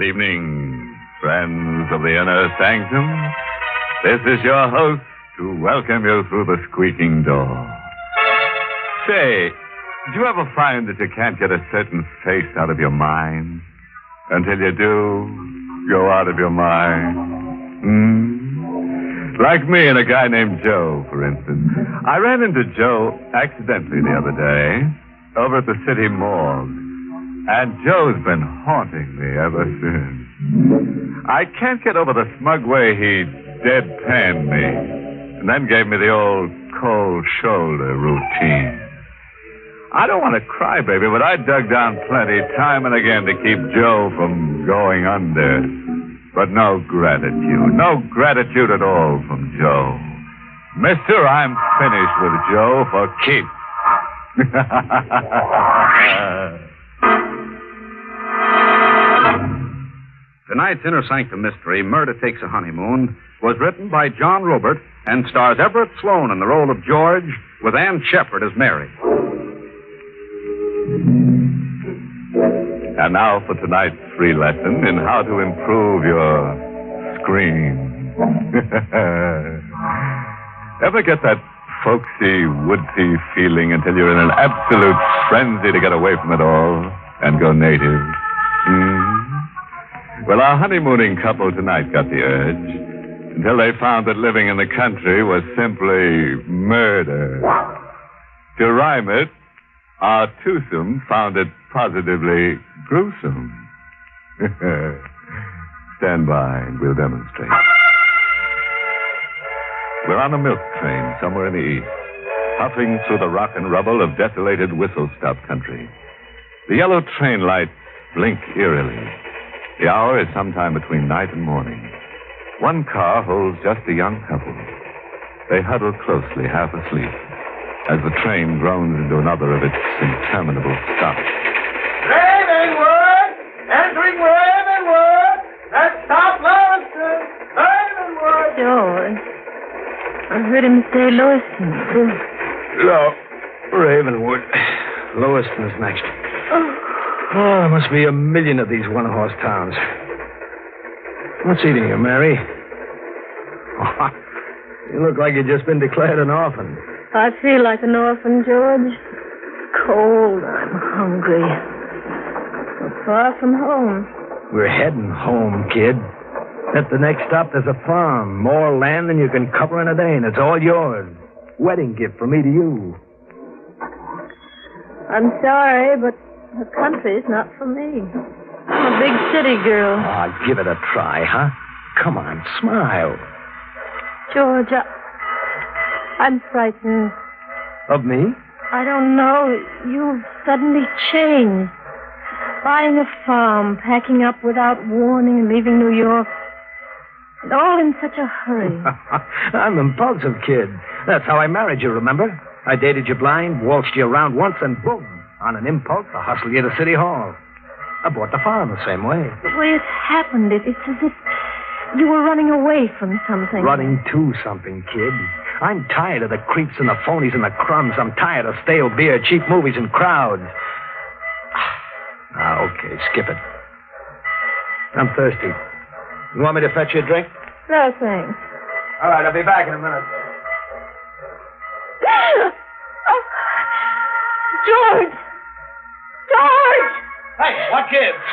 Good evening, friends of the inner sanctum. This is your host to welcome you through the squeaking door. Say, do you ever find that you can't get a certain face out of your mind? Until you do, go out of your mind? Like me and a guy named Joe, for instance. I ran into Joe accidentally the other day over at the city morgue. And Joe's been haunting me ever since. I can't get over the smug way he deadpanned me and then gave me the old cold shoulder routine. I don't want to cry, baby, but I dug down plenty time and again to keep Joe from going under. But no gratitude at all from Joe. Mister, I'm finished with Joe for keeps. Tonight's Inner Sanctum mystery, Murder Takes a Honeymoon, was written by John Robert and stars Everett Sloane in the role of George, with Ann Shepard as Mary. And now for tonight's free lesson in how to improve your scream. Ever get that folksy, woodsy feeling until you're in an absolute frenzy to get away from it all and go native? Well, our honeymooning couple tonight got the urge until they found that living in the country was simply murder. To rhyme it, our twosome found it positively gruesome. Stand by and we'll demonstrate. We're on a milk train somewhere in the east, puffing through the rock and rubble of desolated whistle-stop country. The yellow train lights blink eerily. The hour is sometime between night and morning. One car holds just a young couple. They huddle closely, half asleep, as the train groans into another of its interminable stops. Ravenwood! Entering Ravenwood! Let's stop Lewiston! Ravenwood! George, I heard him say Lewiston. No, Ravenwood. Lewiston's next. Oh, there must be a million of these one-horse towns. What's eating you, Mary? Oh, you look like you've just been declared an orphan. I feel like an orphan, George. Cold, I'm hungry. So far from home. We're heading home, kid. At the next stop, there's a farm. More land than you can cover in a day, and it's all yours. Wedding gift from me to you. I'm sorry, but the country's not for me. I'm a big city girl. Oh, give it a try, huh? Come on, smile. George, I'm frightened. Of me? I don't know. You've suddenly changed. Buying a farm, packing up without warning, and leaving New York. And all in such a hurry. I'm impulsive, kid. That's how I married you, remember? I dated you blind, waltzed you around once, and boom, on an impulse, I hustled you to City Hall. I bought the farm the same way. The way it happened, it's as if you were running away from something. Running to something, kid. I'm tired of the creeps and the phonies and the crumbs. I'm tired of stale beer, cheap movies, and crowds. Okay, skip it. I'm thirsty. You want me to fetch you a drink? No, thanks. All right, I'll be back in a minute. Oh, George! George! Hey, what kids?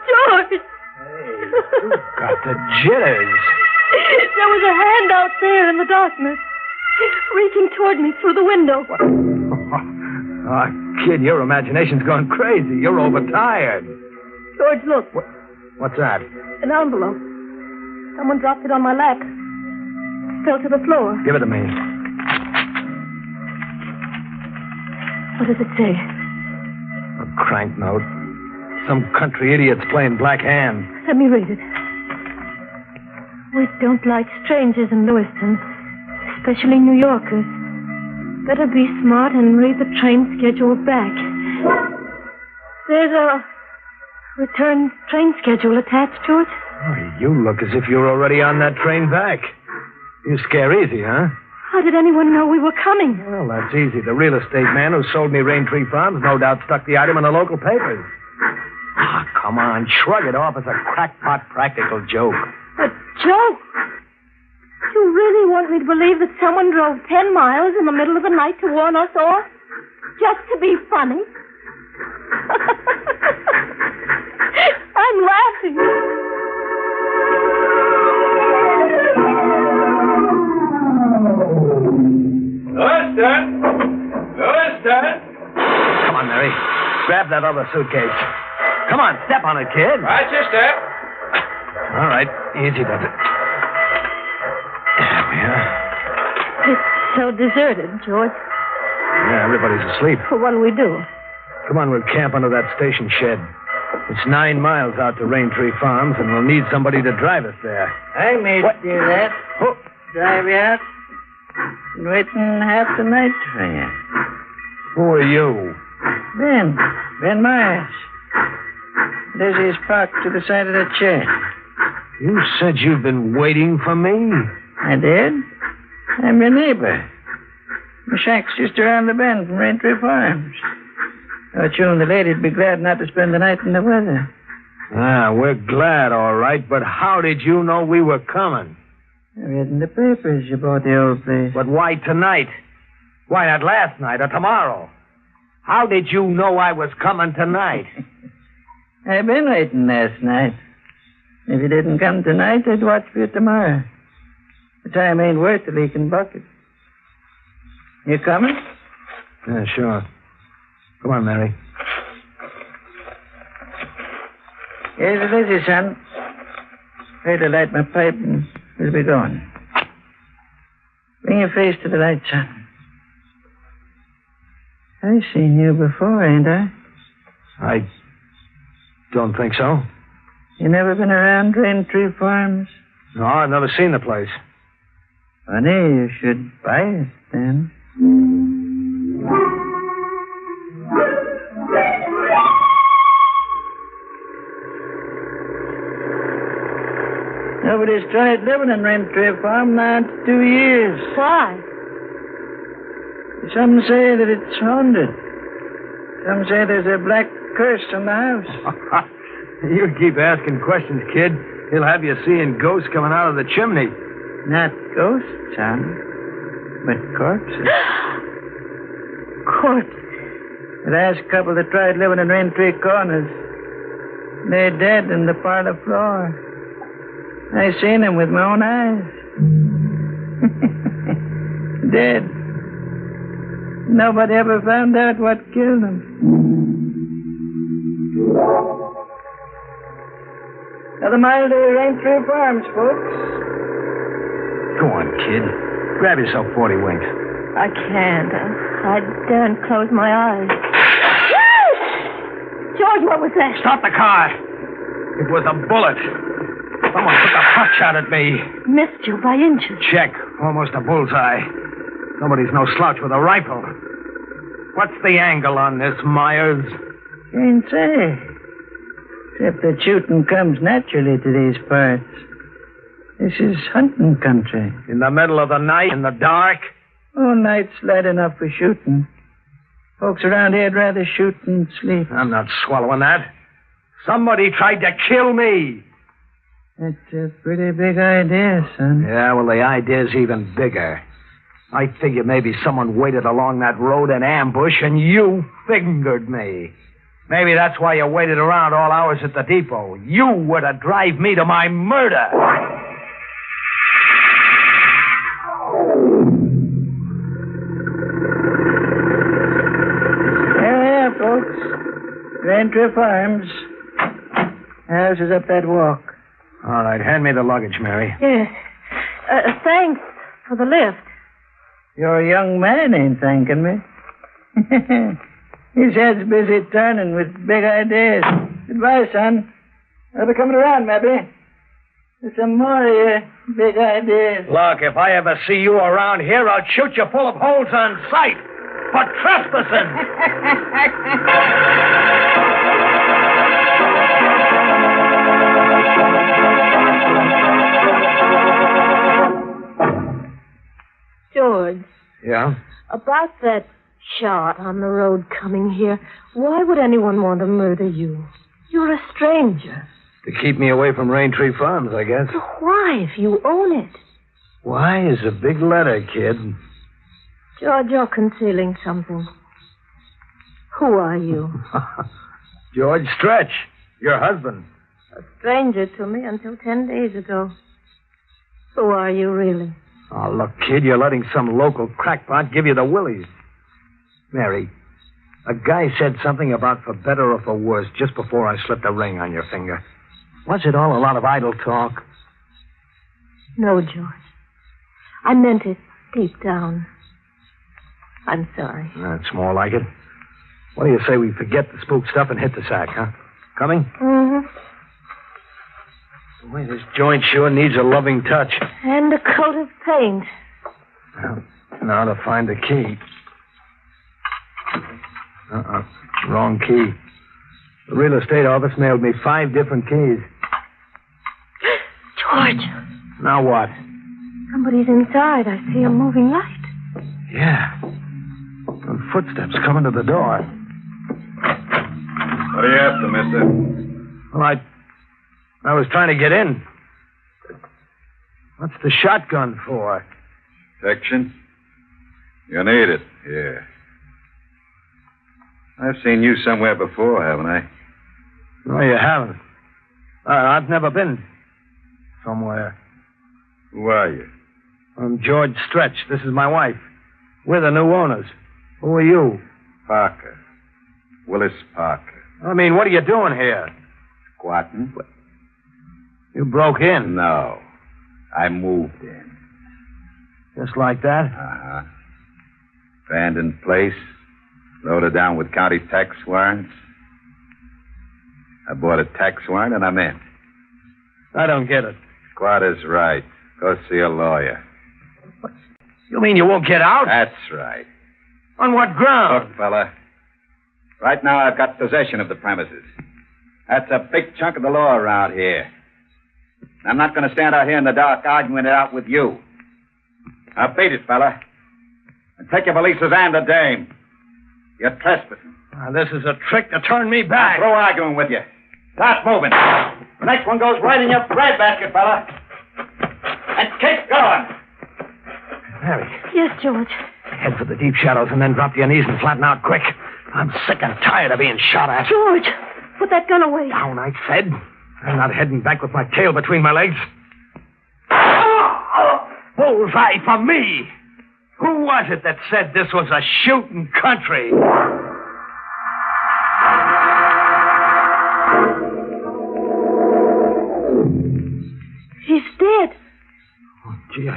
George! Hey, you got the jitters. There was a hand out there in the darkness, reaching toward me through the window. Oh, kid, your imagination's gone crazy. You're overtired. George, look. What's that? An envelope. Someone dropped it on my lap. It fell to the floor. Give it to me. What does it say? A crank note. Some country idiot's playing black hand. Let me read it. We don't like strangers in Lewiston, especially New Yorkers. Better be smart and read the train schedule back. There's a return train schedule attached to it. Oh, you look as if you were already on that train back. You scare easy, huh? How did anyone know we were coming? Well, that's easy. The real estate man who sold me Rain Tree Farms no doubt stuck the item in the local papers. come on. Shrug it off as a crackpot practical joke. But, Joe, you really want me to believe that someone drove 10 miles in the middle of the night to warn us off? Just to be funny? I'm laughing. Lewiston! Come on, Mary. Grab that other suitcase. Come on, step on it, kid. Right, your step. All right, easy does it. There we are. It's so deserted, George. Yeah, everybody's asleep. What'll we do? Come on, we'll camp under that station shed. It's 9 miles out to Raintree Farms, and we'll need somebody to drive us there. I may do that. Oh, Drive you out. Been waiting half the night for you. who are you? Ben Myers. Lizzie's parked to the side of that shed. You said you've been waiting for me? I did. I'm your neighbor. My shack's just around the bend from Raintree Farms. Thought you and the lady'd be glad not to spend the night in the weather. Ah, we're glad, all right, but how did you know we were coming? I read in the papers you bought the old place. But why tonight? Why not last night or tomorrow? How did you know I was coming tonight? I've been waiting last night. If you didn't come tonight, I'd watch for you tomorrow. The time ain't worth a leaking bucket. You coming? Yeah, sure. Come on, Mary. Here's the Lizzie, son. Ready to light my pipe and we'll be going. Bring your face to the light, son. I've seen you before, ain't I? I don't think so. You never been around Raintree Farms? No, I've never seen the place. Funny, you should buy it then. Nobody's tried living in Raintree Farm now in 2 years. Why? Some say that it's haunted. Some say there's a black curse on the house. You keep asking questions, kid. He'll have you seeing ghosts coming out of the chimney. Not ghosts, son, but corpses. Corpse. The last couple that tried living in Raintree Corners, they're dead in the parlor floor. I seen them with my own eyes. Dead. Nobody ever found out what killed them. Another mile to Raintree Farms, folks. Go on, kid. Grab yourself 40 winks. I can't. I daren't close my eyes. George, what was that? Stop the car. It was a bullet. Someone took a pot shot at me. Missed you by inches. Check. Almost a bullseye. Nobody's no slouch with a rifle. What's the angle on this, Myers? Can't say. Except that shooting comes naturally to these parts. This is hunting country. In the middle of the night, in the dark? Oh, night's light enough for shooting. Folks around here'd rather shoot than sleep. I'm not swallowing that. Somebody tried to kill me. That's a pretty big idea, son. Yeah, well, the idea's even bigger. I figured maybe someone waited along that road in ambush and you fingered me. Maybe that's why you waited around all hours at the depot. You were to drive me to my murder. Yeah, folks. Raintree Farms. House is up that walk. All right, hand me the luggage, Mary. Yes. Thanks for the lift. Your young man ain't thanking me. His head's busy turning with big ideas. Goodbye, son. I'll be coming around, maybe. With some more of your big ideas. Look, if I ever see you around here, I'll shoot you full of holes on sight for trespassing. George, Yeah? about that shot on the road coming here, why would anyone want to murder you? You're a stranger. To keep me away from Raintree Farms, I guess. Why, if you own it? Why is a big letter, kid. George, you're concealing something. Who are you? George Stretch, your husband. A stranger to me until 10 days ago. Who are you, really? Oh, look, kid, you're letting some local crackpot give you the willies. Mary, a guy said something about for better or for worse just before I slipped a ring on your finger. Was it all a lot of idle talk? No, George. I meant it deep down. I'm sorry. That's more like it. What do you say we forget the spook stuff and hit the sack, huh? Coming? Mm-hmm. Boy, this joint sure needs a loving touch. And a coat of paint. Well, now to find the key. Wrong key. The real estate office mailed me 5 different keys. George. Now what? Somebody's inside. I see a moving light. Yeah. And footsteps coming to the door. What are you after, mister? Well, I was trying to get in. What's the shotgun for? Protection? You need it, yeah. I've seen you somewhere before, haven't I? No, you haven't. I've never been somewhere. Who are you? I'm George Stretch. This is my wife. We're the new owners. Who are you? Parker. Willis Parker. I mean, what are you doing here? Squatting? You broke in. No. I moved in. Just like that? Uh-huh. Abandoned place. Loaded down with county tax warrants. I bought a tax warrant and I'm in. I don't get it. Squatter's right. Go see a lawyer. What? You mean you won't get out? That's right. On what ground? Look, fella. Right now I've got possession of the premises. That's a big chunk of the law around here. I'm not going to stand out here in the dark arguing it out with you. Now beat it, fella. And take your valises and the dame. You're trespassing. This is a trick to turn me back. Throw arguing with you. Start moving. The next one goes right in your breadbasket, fella. And keep going. Mary. Yes, George. Head for the deep shadows and then drop to your knees and flatten out quick. I'm sick and tired of being shot at. George, put that gun away. Down, I said. I'm not heading back with my tail between my legs. Bullseye for me. Who was it that said this was a shooting country? He's dead. Oh, gee,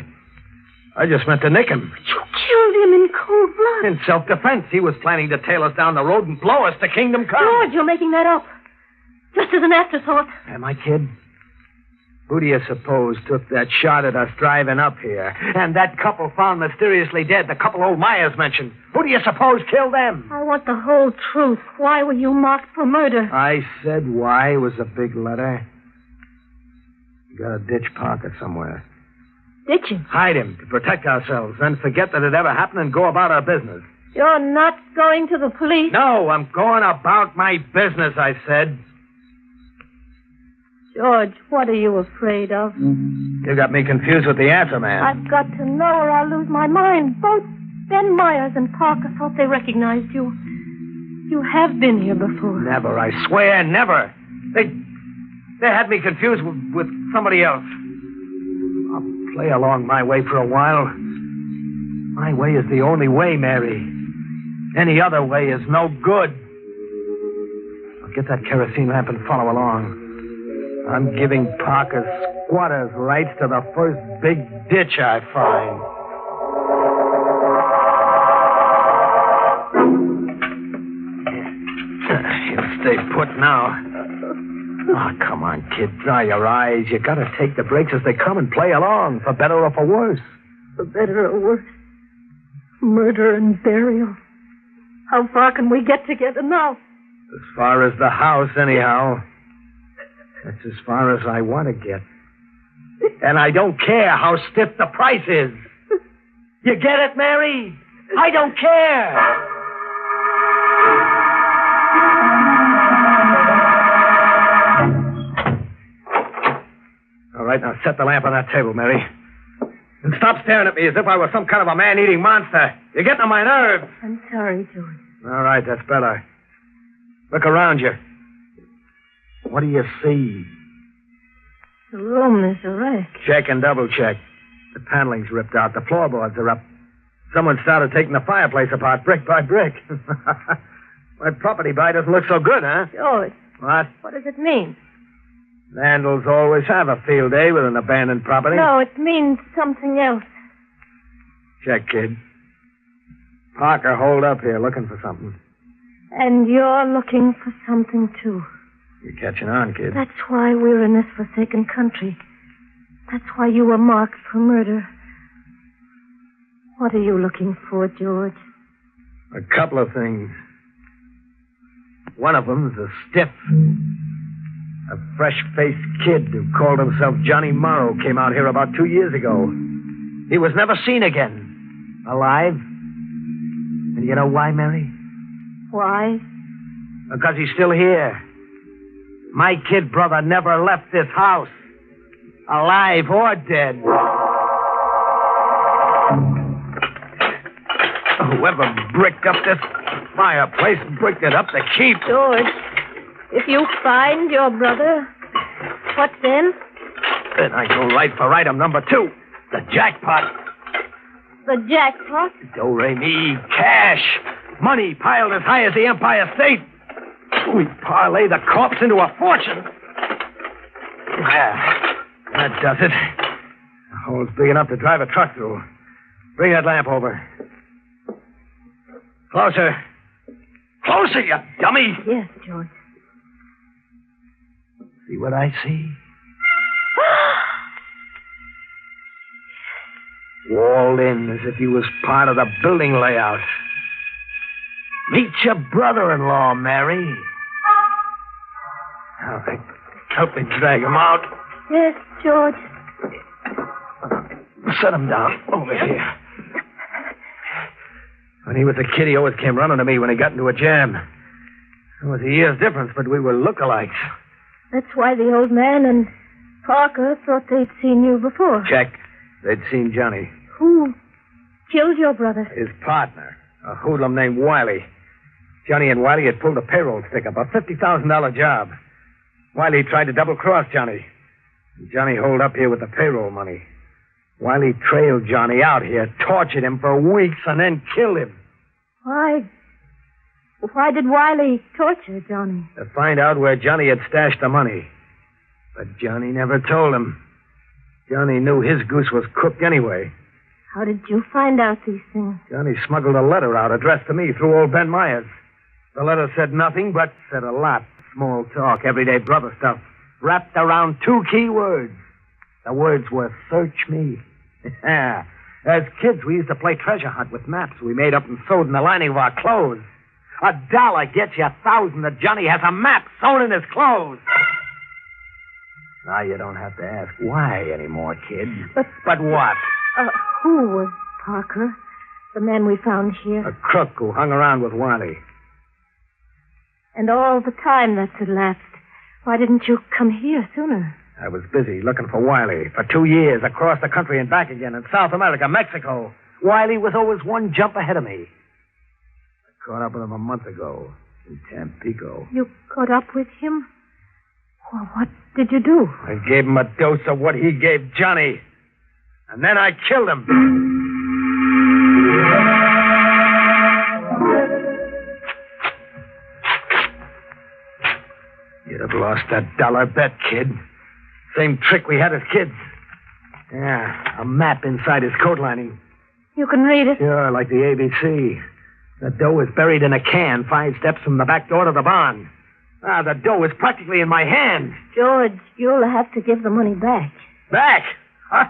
I just meant to nick him. You killed him in cold blood. In self-defense. He was planning to tail us down the road and blow us to Kingdom Come. George, you're making that up. Just as an afterthought. Am I, kid? Who do you suppose took that shot at us driving up here? And that couple found mysteriously dead, the couple old Myers mentioned. Who do you suppose killed them? I want the whole truth. Why were you marked for murder? I said why was a big letter. You gotta ditch Parker somewhere. Ditch him? Hide him to protect ourselves, then forget that it ever happened and go about our business. You're not going to the police? No, I'm going about my business, I said. George, what are you afraid of? You got me confused with the answer, man. I've got to know or I'll lose my mind. Both Ben Myers and Parker thought they recognized you. You have been here before. Never, I swear, never. They had me confused with somebody else. I'll play along my way for a while. My way is the only way, Mary. Any other way is no good. I'll get that kerosene lamp and follow along. I'm giving Parker's squatters' rights to the first big ditch I find. He'll stay put now. Oh, come on, kid. Dry your eyes. You gotta take the breaks as they come and play along, for better or for worse. For better or worse. Murder and burial. How far can we get together now? As far as the house, anyhow. That's as far as I want to get. And I don't care how stiff the price is. You get it, Mary? I don't care. Set the lamp on that table, Mary. And stop staring at me as if I were some kind of a man-eating monster. You're getting on my nerves. I'm sorry, George. All right, that's better. Look around you. What do you see? The room is a wreck. Check and double check. The paneling's ripped out. The floorboards are up. Someone started taking the fireplace apart brick by brick. My property buy doesn't look so good, huh? George. What? What does it mean? Vandals always have a field day with an abandoned property. No, it means something else. Check, kid. Parker holed up here looking for something. And you're looking for something, too. You're catching on, kid. That's why we're in this forsaken country. That's why you were marked for murder. What are you looking for, George? A couple of things. One of them's a stiff. A fresh-faced kid who called himself Johnny Morrow came out here about 2 years ago. He was never seen again. Alive. And you know why, Mary? Why? Because he's still here. My kid brother never left this house. Alive or dead. Whoever bricked up this fireplace bricked it up to keep. George, if you find your brother, what then? Then I go right for item number 2. The jackpot. The jackpot? Do-re-mi, cash. Money piled as high as the Empire State. We parlay the corpse into a fortune. Yeah, that does it. The hole's big enough to drive a truck through. Bring that lamp over. Closer. Closer, you dummy. Yes, George. See what I see? Walled in as if he was part of the building layout. Meet your brother-in-law, Mary. All right. Help me drag him out. Yes, George. Set him down over here. When he was a kid, he always came running to me when he got into a jam. There was a year's difference, but we were lookalikes. That's why the old man and Parker thought they'd seen you before. Check. They'd seen Johnny. Who killed your brother? His partner, a hoodlum named Wiley. Johnny and Wiley had pulled a payroll stick-up, a $50,000 job. Wiley tried to double-cross Johnny. Johnny holed up here with the payroll money. Wiley trailed Johnny out here, tortured him for weeks, and then killed him. Why? Why did Wiley torture Johnny? To find out where Johnny had stashed the money. But Johnny never told him. Johnny knew his goose was cooked anyway. How did you find out these things? Johnny smuggled a letter out addressed to me through old Ben Myers. The letter said nothing, but said a lot. Small talk, everyday brother stuff, wrapped around 2 key words. The words were, search me. As kids, we used to play treasure hunt with maps we made up and sewed in the lining of our clothes. $1 gets you 1,000 that Johnny has a map sewn in his clothes. Now you don't have to ask why anymore, kid. But what? Who was Parker, the man we found here? A crook who hung around with Wiley. And all the time that's elapsed, why didn't you come here sooner? I was busy looking for Wiley for 2 years, across the country and back again, in South America, Mexico. Wiley was always one jump ahead of me. I caught up with him a month ago in Tampico. You caught up with him? Well, what did you do? I gave him a dose of what he gave Johnny. And then I killed him. You'd have lost that $1 bet, kid. Same trick we had as kids. Yeah, a map inside his coat lining. You can read it? Sure, like the ABC. The dough is buried in a can 5 steps from the back door to the barn. The dough is practically in my hand. George, you'll have to give the money back. Back? Huh?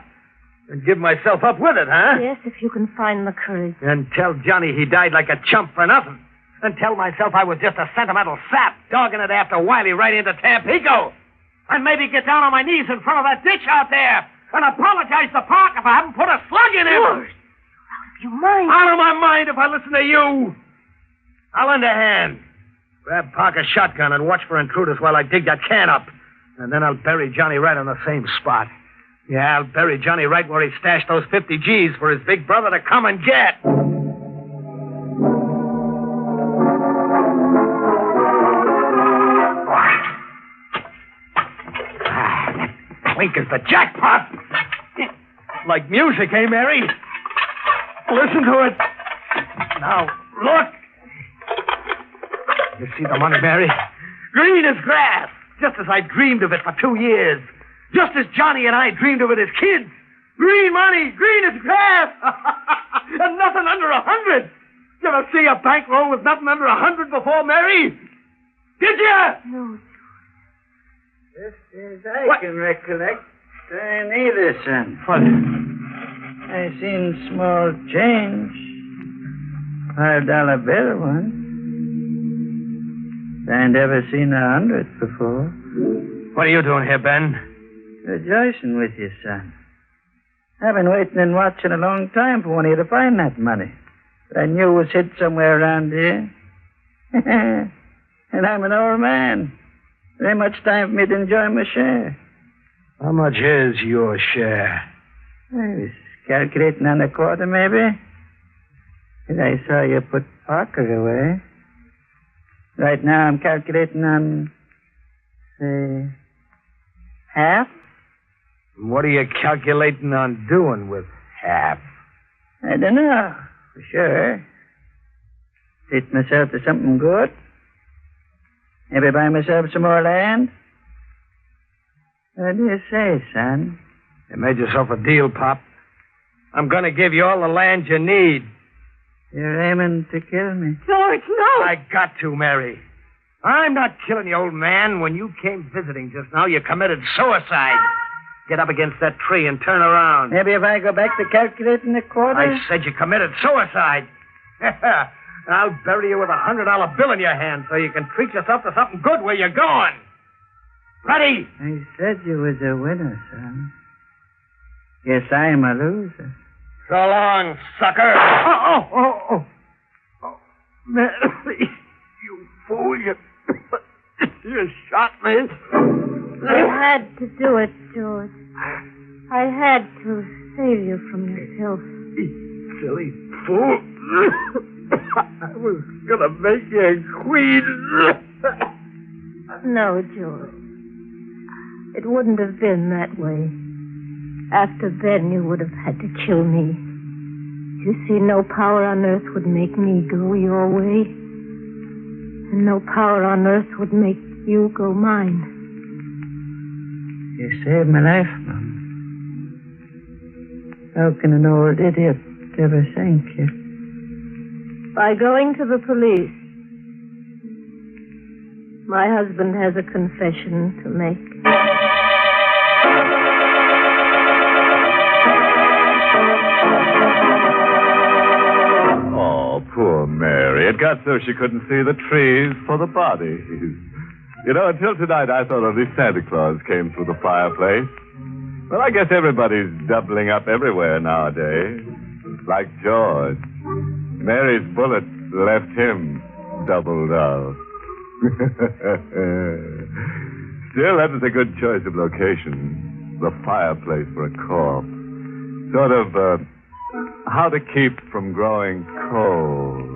And give myself up with it, huh? Yes, if you can find the courage. And tell Johnny he died like a chump for nothing. And tell myself I was just a sentimental sap dogging it after Wiley right into Tampico. And maybe get down on my knees in front of that ditch out there and apologize to Parker if I haven't put a slug in him. George, out of your mind. Out of my mind if I listen to you. I'll lend a hand. Grab Parker's shotgun and watch for intruders while I dig that can up. And then I'll bury Johnny right on the same spot. Yeah, I'll bury Johnny right where he stashed those 50 G's for his big brother to come and get. That wink is the jackpot. Like music, eh, Mary? Listen to it. Now, look. You see the money, Mary? Green as grass, just as I dreamed of it for 2 years. Just as Johnny and I dreamed of it as kids. Green money, green as grass. And nothing under 100. You ever see a bankroll with nothing under 100 before, Mary? Did you? No. Just as I can recollect, I neither, son. What? I seen small change. $5 bill once. I never seen 100 before. What are you doing here, Ben? Rejoicing with you, son. I've been waiting and watching a long time for one of you to find that money. But I knew it was hid somewhere around here. And I'm an old man. There ain't much time for me to enjoy my share. How much is your share? I was calculating on a quarter, maybe. And I saw you put Parker away. Right now I'm calculating on, say, half. What are you calculating on doing with half? I don't know, for sure. Treat myself to something good. Maybe buy myself some more land. What do you say, son? You made yourself a deal, Pop. I'm going to give you all the land you need. You're aiming to kill me. George, no! I got to, Mary. I'm not killing you, old man. When you came visiting just now, you committed suicide. Get up against that tree and turn around. Maybe if I go back to calculating the quarter? I said you committed suicide. I'll bury you with $100 bill in your hand so you can treat yourself to something good where you're going. Ready? I said you was a winner, son. Guess I'm a loser. So long, sucker. Oh. Mary, you fool. You shot me. I had to do it, George. I had to save you from yourself. Silly fool. I was going to make you a queen. No, George. It wouldn't have been that way. After then, you would have had to kill me. You see, no power on earth would make me go your way. And no power on earth would make you go mine. You saved my life, Mom. How can an old idiot ever thank you? By going to the police. My husband has a confession to make. Oh, poor Mary. It got so she couldn't see the trees for the bodies. You know, until tonight, I thought only Santa Claus came through the fireplace. Well, I guess everybody's doubling up everywhere nowadays. Like George. Mary's bullets left him doubled up. Still, that was a good choice of location. The fireplace for a corpse. Sort of, how to keep from growing cold.